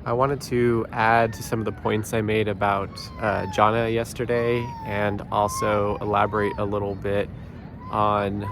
I wanted to add to some of the points I made about Jhana yesterday, and also elaborate a little bit on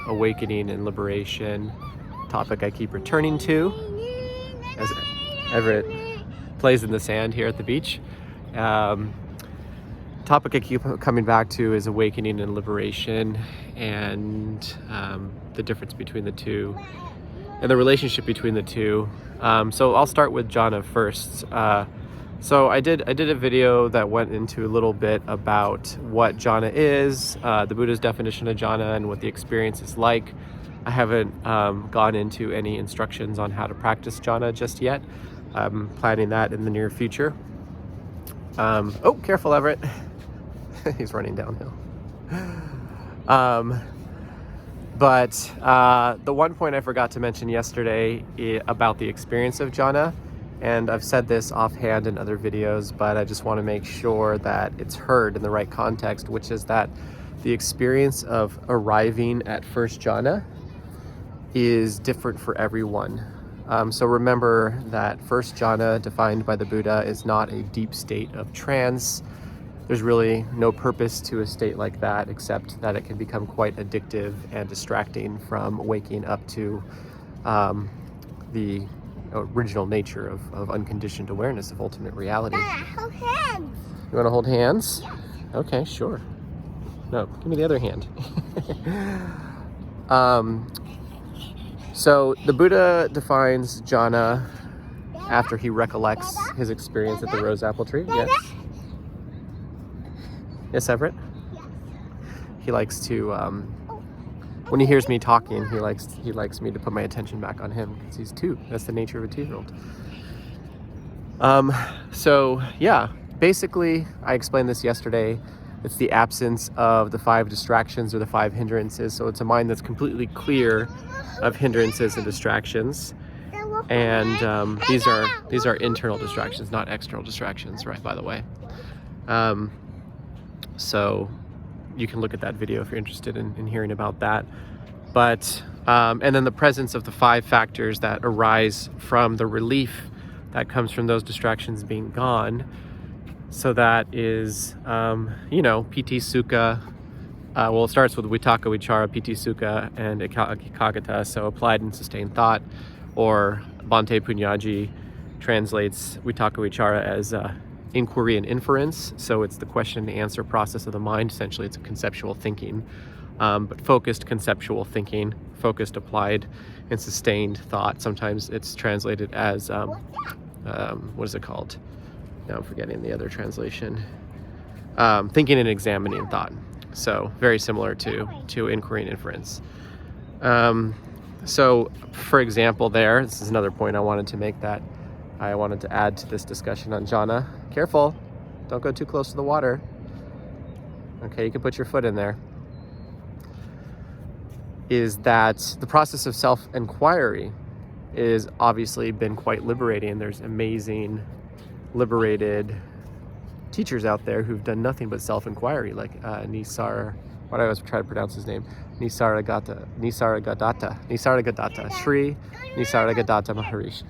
awakening and liberation, topic I keep returning to as Everett plays in the sand here at the beach. Topic I keep coming back to is awakening and liberation, and the difference between the two and the relationship between the two. So I'll start with Jhana first. So I did a video that went into a little bit about what Jhana is, the Buddha's definition of Jhana, and what the experience is like. I haven't gone into any instructions on how to practice Jhana just yet. I'm planning that in the near future. Oh, careful, Everett. He's running downhill. But the one point I forgot to mention yesterday about the experience of Jhana, and I've said this offhand in other videos, but I just want to make sure that it's heard in the right context, which is that the experience of arriving at first Jhana is different for everyone. So remember that first Jhana, defined by the Buddha, is not a deep state of trance. There's really no purpose to a state like that, except that it can become quite addictive and distracting from waking up to the original nature of unconditioned awareness of ultimate reality. Hold hands. You want to hold hands? Yes. Okay, sure. No, give me the other hand. So the Buddha defines Jhana after he recollects his experience at the rose apple tree. Yes. Yes, Everett? Yes. He likes to, when he hears me talking, he likes me to put my attention back on him because he's 2. That's the nature of a 2-year-old. So yeah, basically, I explained this yesterday. It's the absence of the 5 distractions or the 5 hindrances. So it's a mind that's completely clear of hindrances and distractions. And these are internal distractions, not external distractions, right, by the way. So you can look at that video if you're interested in hearing about that. But, and then the presence of the 5 factors that arise from the relief that comes from those distractions being gone. So that is, piti sukha. Well, it starts with vitaka, vichara, piti sukha, and ekaggata, so applied and sustained thought, or Bhante Punjaji translates vitaka, vichara as inquiry and inference. So it's the question and answer process of the mind. Essentially, it's a conceptual thinking, but focused conceptual thinking, focused, applied, and sustained thought. Sometimes it's translated as, what is it called? Now I'm forgetting the other translation. Thinking and examining thought. So very similar to inquiry and inference. So for example this is another point I wanted to make that I wanted to add to this discussion on Jhana. Careful, don't go too close to the water. Okay, you can put your foot in there. Is that the process of self-inquiry is obviously been quite liberating. There's amazing liberated teachers out there who've done nothing but self-inquiry, like Nisargadatta, why do I always try to pronounce his name? Nisargadatta, Sri Nisargadatta Maharishi.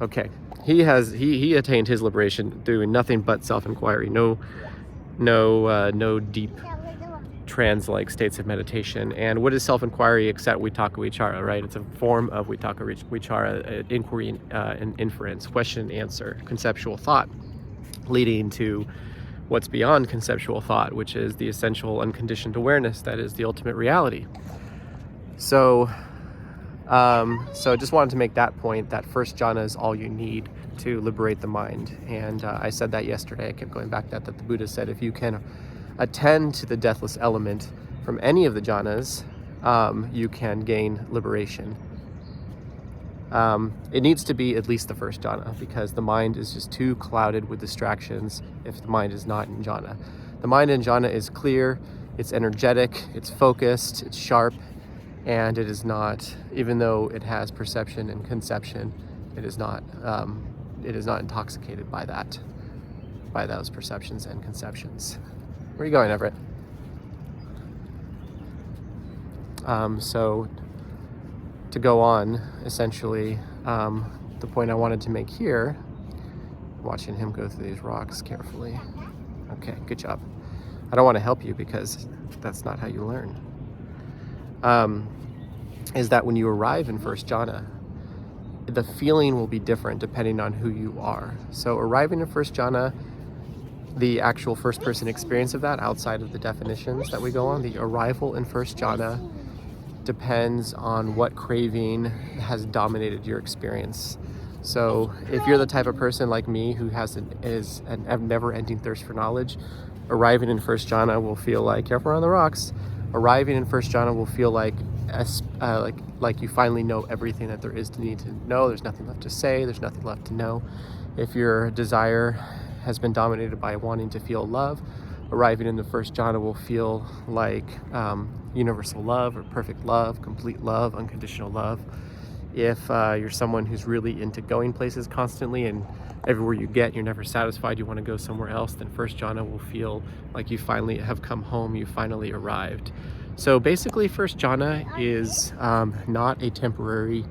Okay, he attained his liberation doing nothing but self-inquiry, no deep trance-like states of meditation. And what is self-inquiry except vitaka vichara, right? It's a form of vitaka vichara, inquiry and inference, question and answer, conceptual thought, leading to what's beyond conceptual thought, which is the essential unconditioned awareness that is the ultimate reality. So I just wanted to make that point, that first jhana is all you need to liberate the mind. And I said that yesterday. I kept going back to that the Buddha said if you can attend to the deathless element from any of the jhanas, you can gain liberation. It needs to be at least the first jhana, because the mind is just too clouded with distractions if the mind is not in jhana. The mind in jhana is clear, it's energetic, it's focused, it's sharp, and it is not, even though it has perception and conception, it is not intoxicated by those perceptions and conceptions. Where are you going, Everett? So to go on, essentially, the the point I wanted to make here, watching him go through these rocks carefully. Okay, good job. I don't want to help you because that's not how you learn. Is that when you arrive in first jhana, the feeling will be different depending on who you are. So arriving in first jhana, the actual first person experience of that, outside of the definitions that we go on, the arrival in first jhana depends on what craving has dominated your experience. So if you're the type of person like me who is a never-ending thirst for knowledge, arriving in first jhana will feel like, careful on the rocks, arriving in first jhana will feel like you finally know everything that there is to need to know. There's nothing left to say, there's nothing left to know. If your desire has been dominated by wanting to feel love, arriving in the first jhana will feel like universal love or perfect love, complete love, unconditional love. If you're someone who's really into going places constantly and everywhere you get, you're never satisfied, you want to go somewhere else, then first jhana will feel like you finally have come home, you finally arrived. So basically first jhana is not a temporary,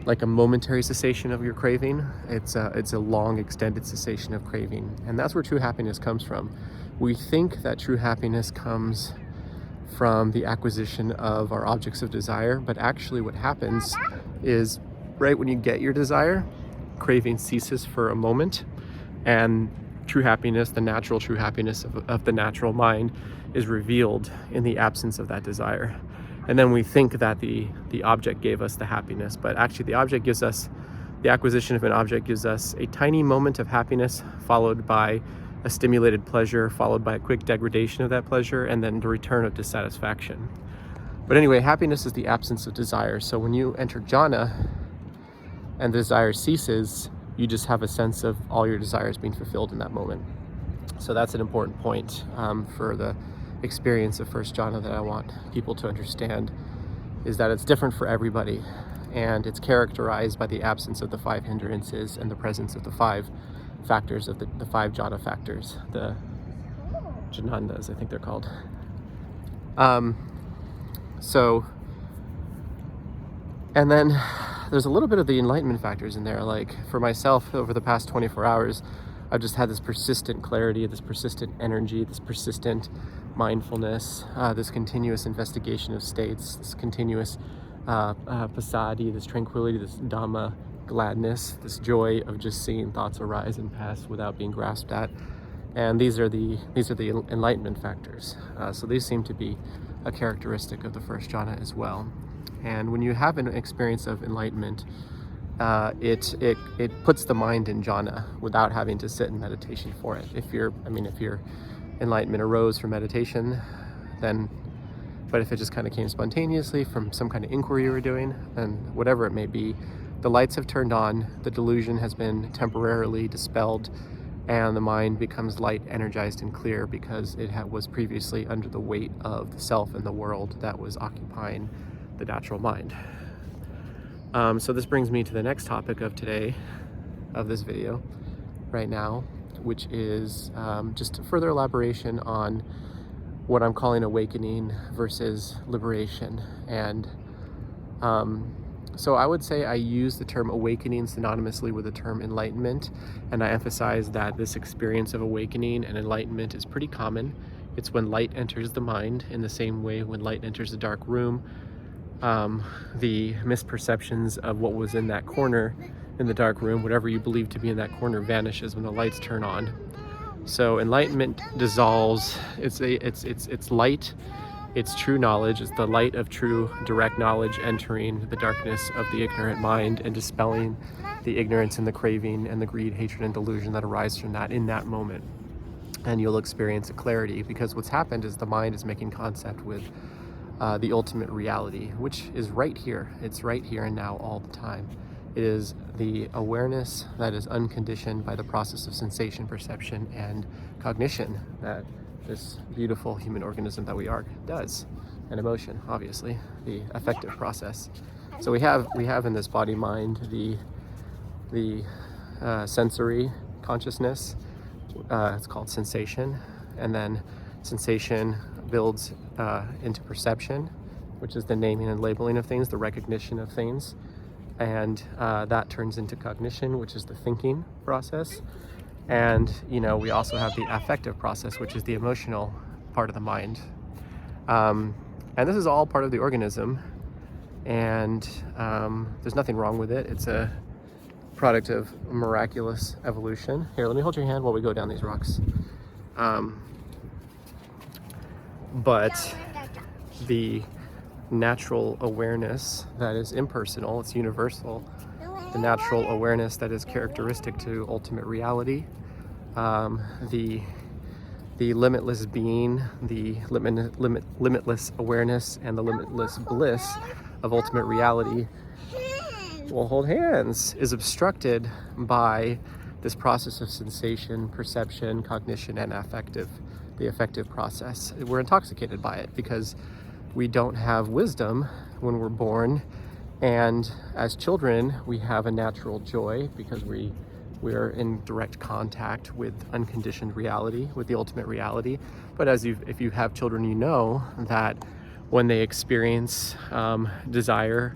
like a momentary cessation of your craving. It's a long extended cessation of craving. And that's where true happiness comes from. We think that true happiness comes from the acquisition of our objects of desire, but actually what happens is right when you get your desire, craving ceases for a moment, and true happiness, the natural true happiness of the natural mind, is revealed in the absence of that desire. And then we think that the object gave us the happiness, but actually the acquisition of an object gives us a tiny moment of happiness, followed by a stimulated pleasure, followed by a quick degradation of that pleasure, and then the return of dissatisfaction. But anyway, happiness is the absence of desire. So when you enter jhana and the desire ceases, you just have a sense of all your desires being fulfilled in that moment. So that's an important point for the experience of first jhana that I want people to understand, is that it's different for everybody, and it's characterized by the absence of the 5 hindrances and the presence of the 5 factors of the 5 jhana factors, the jhanandas, I think they're called. And then there's a little bit of the enlightenment factors in there. Like for myself, over the past 24 hours, I've just had this persistent clarity, this persistent energy, this persistent mindfulness, this continuous investigation of states, this continuous passaddhi, this tranquility, this dhamma, gladness, this joy of just seeing thoughts arise and pass without being grasped at. And these are the enlightenment factors. So these seem to be a characteristic of the first jhana as well. And when you have an experience of enlightenment, it puts the mind in jhana without having to sit in meditation for it. If your enlightenment arose from meditation, but if it just kind of came spontaneously from some kind of inquiry you were doing, then whatever it may be, the lights have turned on, the delusion has been temporarily dispelled, and the mind becomes light, energized, and clear because it was previously under the weight of the self and the world that was occupying the natural mind. So this brings me to the next topic of today, of this video right now, which is just further elaboration on what I'm calling awakening versus liberation. And so I would say I use the term awakening synonymously with the term enlightenment, and I emphasize that this experience of awakening and enlightenment is pretty common. It's when light enters the mind, in the same way when light enters a dark room, the misperceptions of what was in that corner in the dark room, whatever you believe to be in that corner, vanishes when the lights turn on. So enlightenment dissolves, it's light, it's true knowledge, it's the light of true direct knowledge entering the darkness of the ignorant mind and dispelling the ignorance and the craving and the greed, hatred, and delusion that arise from that in that moment. And you'll experience a clarity, because what's happened is the mind is making contact with the ultimate reality, which is right here. It's right here and now all the time. It is the awareness that is unconditioned by the process of sensation, perception, and cognition that this beautiful human organism that we are does, and emotion, obviously, the affective process. So we have in this body mind the sensory consciousness. It's called sensation, and then sensation builds into perception, which is the naming and labeling of things, the recognition of things. and that turns into cognition, which is the thinking process. And we also have the affective process, which is the emotional part of the mind. And this is all part of the organism, and there's nothing wrong with it. It's a product of miraculous evolution. Here, let me hold your hand while we go down these rocks. But the natural awareness that is impersonal, it's universal, the natural awareness that is characteristic to ultimate reality, the limitless being, the limitless awareness, and the limitless bliss of ultimate reality, we'll hold hands, is obstructed by this process of sensation, perception, cognition, and the affective process. We're intoxicated by it because we don't have wisdom when we're born, and as children we have a natural joy because we're in direct contact with unconditioned reality, with the ultimate reality. But if you have children, you know that when they experience desire,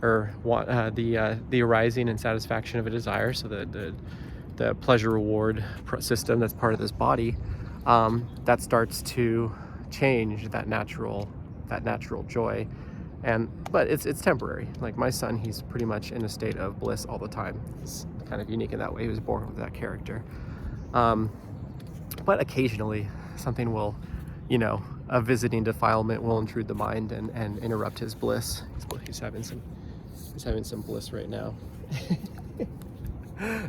or the arising and satisfaction of a desire, so the pleasure reward system that's part of this body, that starts to change that natural joy. But it's temporary. Like my son, he's pretty much in a state of bliss all the time. He's kind of unique in that way. He was born with that character. But occasionally something will, a visiting defilement will intrude the mind and interrupt his bliss. He's having some bliss right now.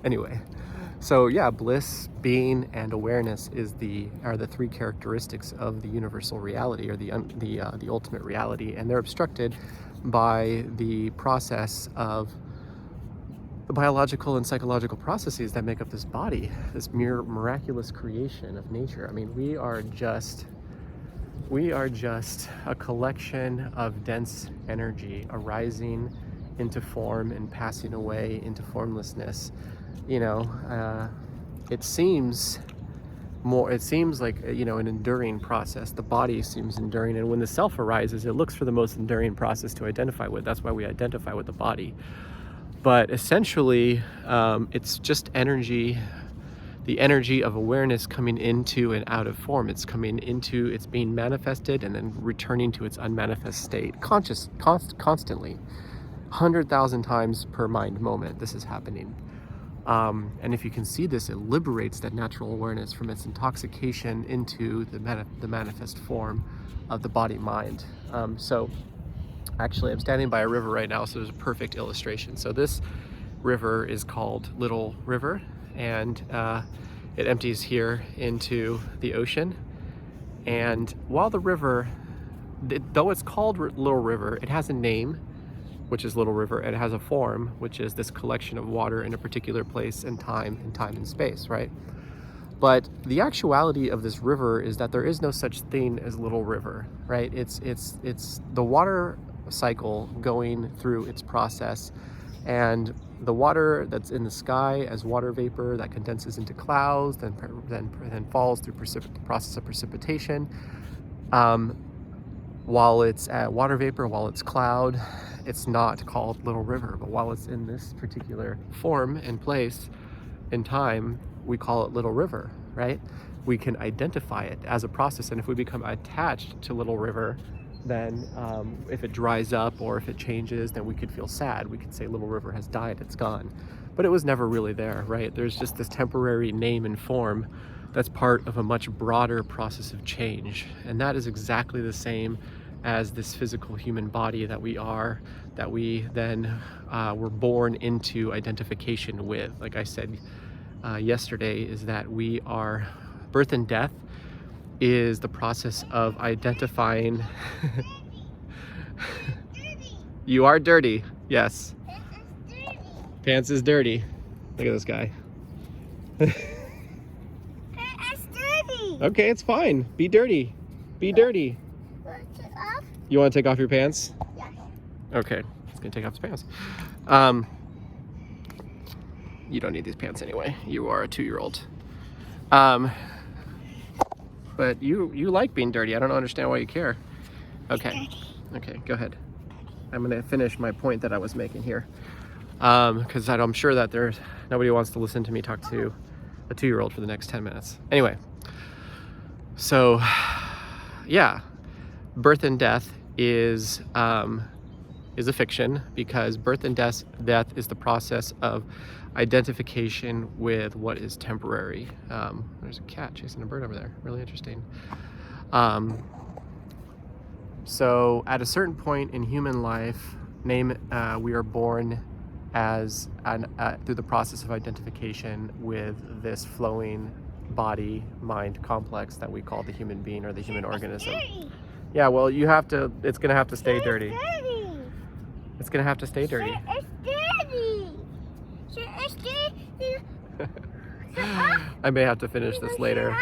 Anyway, so yeah, bliss, being, and awareness are the three characteristics of the universal reality, or the ultimate reality, and they're obstructed by the process of the biological and psychological processes that make up this body, this mere miraculous creation of nature. I mean, we are just a collection of dense energy arising into form and passing away into formlessness. It seems like an enduring process. The body seems enduring, and when the self arises, it looks for the most enduring process to identify with. That's why we identify with the body. But essentially, it's just energy, the energy of awareness coming into and out of form. It's being manifested and then returning to its unmanifest state, constantly. 100,000 times per mind moment this is happening. And if you can see this, it liberates that natural awareness from its intoxication into the manifest form of the body-mind. So actually, I'm standing by a river right now, so there's a perfect illustration. So this river is called Little River, and it empties here into the ocean. And while the river, though it's called Little River, it has a name, which is Little River. It has a form, which is this collection of water in a particular place and time and space, right? But the actuality of this river is that there is no such thing as Little River, right? It's the water cycle going through its process, and the water that's in the sky as water vapor that condenses into clouds, then falls through the process of precipitation. While it's water vapor, while it's cloud, it's not called Little River. But while it's in this particular form and place in time, we call it Little River, right? We can identify it as a process, and if we become attached to Little River, then if it dries up or if it changes, then we could feel sad. We could say Little River has died, it's gone. But it was never really there, right? There's just this temporary name and form that's part of a much broader process of change. And that is exactly the same as this physical human body that we then were born into identification with. Like I said yesterday, is that we are, birth and death is the process of identifying. You are dirty, yes. Pants is dirty. Look at this guy. It's dirty. Okay, it's fine. Be dirty. Be dirty. You want to take off your pants? Yeah. Okay, he's gonna take off his pants. You don't need these pants anyway. You are a 2-year-old. But you like being dirty. I don't understand why you care. Okay. Okay, go ahead. I'm gonna finish my point that I was making here. because I'm sure that nobody wants to listen to me talk to a 2-year-old for the next 10 minutes. Anyway, so yeah, birth and death is a fiction, because birth and death is the process of identification with what is temporary. There's a cat chasing a bird over there. Really interesting. So at a certain point in human life, we are born as through the process of identification with this flowing body-mind complex that we call the human being or the human organism. Yeah, well, it's gonna have to stay dirty. It's gonna have to stay dirty. It's dirty. It's dirty. I may have to finish this later.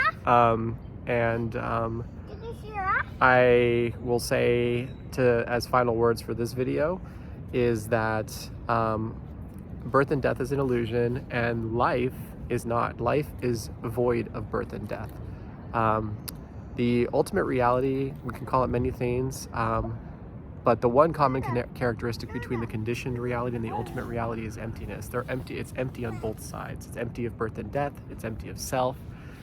I will say as final words for this video is that birth and death is an illusion, and life is not. Life is void of birth and death. The ultimate reality, we can call it many things, but the one common characteristic between the conditioned reality and the ultimate reality is emptiness. They're empty. It's empty on both sides. It's empty of birth and death. It's empty of self.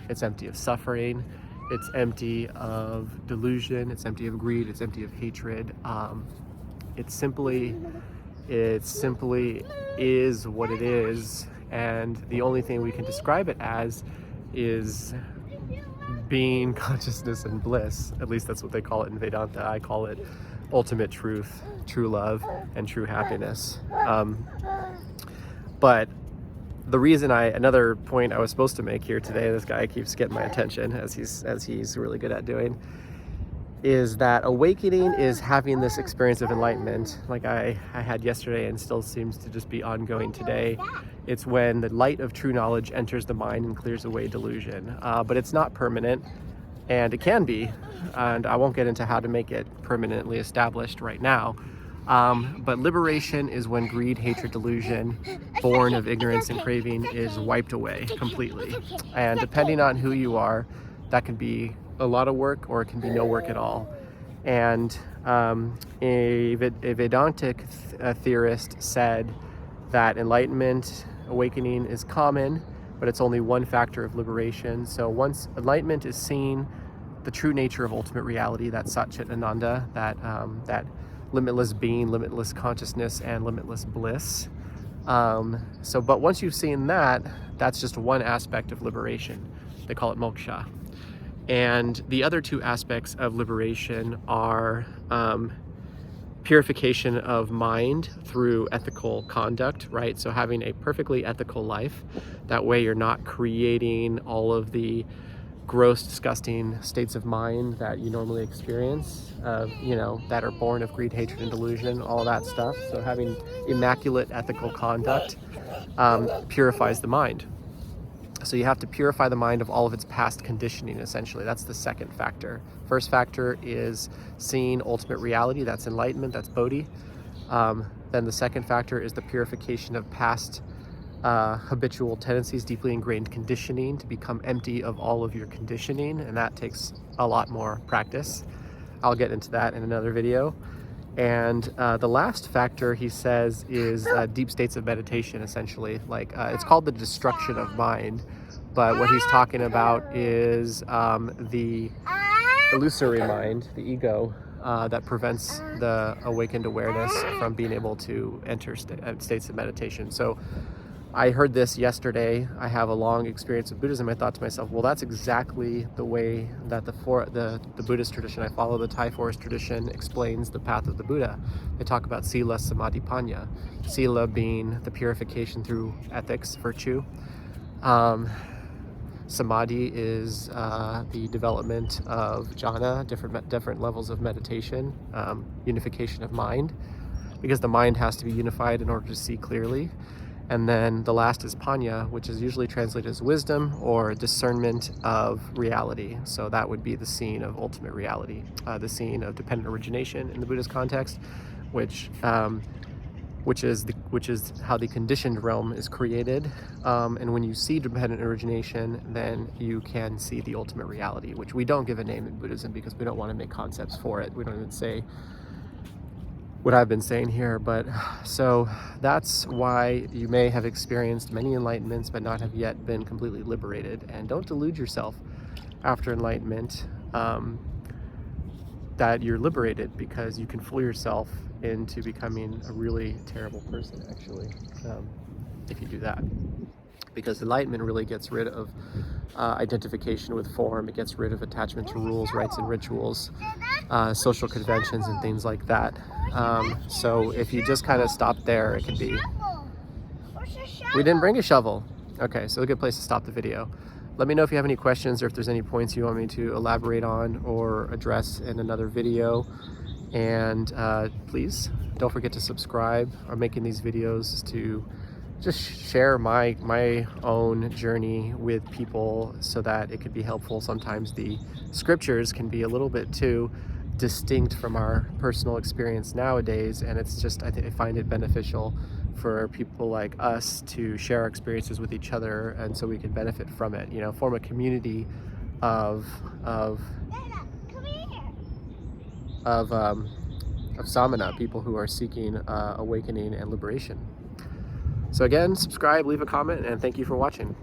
It's empty of suffering. It's empty of delusion. It's empty of greed. It's empty of hatred. It simply is what it is, and the only thing we can describe it as is being, consciousness, and bliss. At least that's what they call it in Vedanta. I call it ultimate truth, true love, and true happiness. But the reason another point I was supposed to make here today, this guy keeps getting my attention, as he's really good at doing, is that awakening is having this experience of enlightenment, like I had yesterday and still seems to just be ongoing today. It's when the light of true knowledge enters the mind and clears away delusion. But it's not permanent, and it can be, and I won't get into how to make it permanently established right now. But liberation is when greed, hatred, delusion, born of ignorance and craving, is wiped away completely. And depending on who you are, that can be a lot of work, or it can be no work at all. And a Vedantic theorist said that enlightenment, awakening, is common, but it's only one factor of liberation. So once enlightenment is seen, the true nature of ultimate reality, that Satchit Ananda, that limitless being, limitless consciousness, and limitless bliss. But once you've seen that, that's just one aspect of liberation. They call it moksha. And the other two aspects of liberation are purification of mind through ethical conduct, right? So having a perfectly ethical life. That way you're not creating all of the gross, disgusting states of mind that you normally experience, that are born of greed, hatred, and delusion, all that stuff. So having immaculate ethical conduct purifies the mind. So you have to purify the mind of all of its past conditioning, essentially. That's the second factor. First factor is seeing ultimate reality. That's enlightenment, that's bodhi. Then the second factor is the purification of past habitual tendencies, deeply ingrained conditioning, to become empty of all of your conditioning, and that takes a lot more practice. I'll get into that in another video. And the last factor, he says, is deep states of meditation, essentially. It's called the destruction of mind, but what he's talking about is the illusory mind, the ego, that prevents the awakened awareness from being able to enter states of meditation. So I heard this yesterday. I have a long experience with Buddhism. I thought to myself, well, that's exactly the way that the Buddhist tradition I follow, the Thai forest tradition, explains the path of the Buddha. They talk about sila, samadhi, panya. Sila being the purification through ethics, virtue. Samadhi is the development of jhana, different levels of meditation, unification of mind, because the mind has to be unified in order to see clearly. And then the last is panya, which is usually translated as wisdom or discernment of reality. So that would be the scene of ultimate reality, the scene of dependent origination in the Buddhist context, which is how the conditioned realm is created. And when you see dependent origination, then you can see the ultimate reality, which we don't give a name in Buddhism because we don't want to make concepts for it. We don't even say what I've been saying here. But so that's why you may have experienced many enlightenments but not have yet been completely liberated. And don't delude yourself after enlightenment that you're liberated, because you can fool yourself into becoming a really terrible person, actually, if you do that. Because enlightenment really gets rid of identification with form. It gets rid of attachment to rules, rites, and rituals, social conventions, and things like that. So if you just kind of stop there, it could be... We didn't bring a shovel. Okay, so a good place to stop the video. Let me know if you have any questions or if there's any points you want me to elaborate on or address in another video. And please don't forget to subscribe. I'm making these videos to just share my own journey with people so that it could be helpful. Sometimes the scriptures can be a little bit too distinct from our personal experience nowadays, and it's just, I find it beneficial for people like us to share our experiences with each other, and so we can benefit from it, you know, form a community of samana, people who are seeking awakening and liberation. So again, subscribe, leave a comment, and thank you for watching.